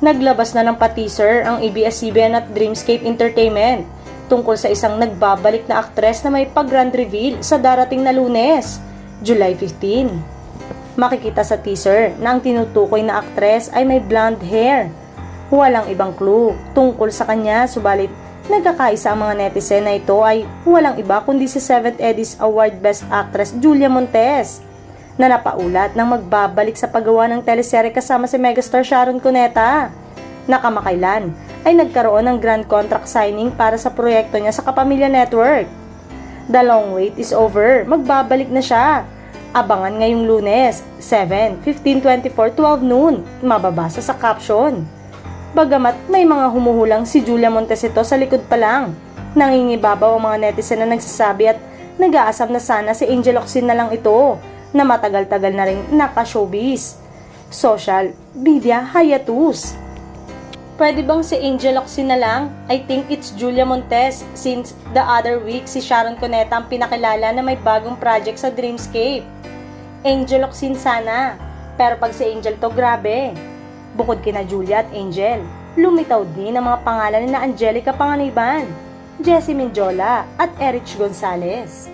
Naglabas na ng pa-teaser ang ABS-CBN at Dreamscape Entertainment tungkol sa isang nagbabalik na aktres na may pag-grand reveal sa darating na Lunes, July 15. Makikita sa teaser na ang tinutukoy na aktres ay may blonde hair. Walang ibang clue tungkol sa kanya, subalit nagkakaisa ang mga netizen na ito ay walang iba kundi si 7th Eddies Award Best Actress Julia Montes, na napaulat ng magbabalik sa paggawa ng teleserye kasama si megastar Sharon Cuneta, na kamakailan ay nagkaroon ng grand contract signing para sa proyekto niya sa Kapamilya Network. The long wait is over, magbabalik na siya. Abangan ngayong Lunes, 7, 15, 24, 12 noon, mababasa sa caption. Bagamat may mga humuhulang si Julia Montes ito sa likod pa lang, nangingibabaw ang mga netizen na nagsasabi at nag-aasam na sana si Angel Locsin na lang ito, na matagal-tagal na rin naka-showbiz. Social media hiatus. Pwede bang si Angel Locsin na lang? I think it's Julia Montes, since the other week si Sharon Cuneta ang pinakilala na may bagong project sa Dreamscape. Angel Locsin sana, pero pag si Angel to, grabe. Bukod kina Julia at Angel, lumitaw din ang mga pangalan na Angelica Panganiban, Jessie Minjola at Erich Gonzalez.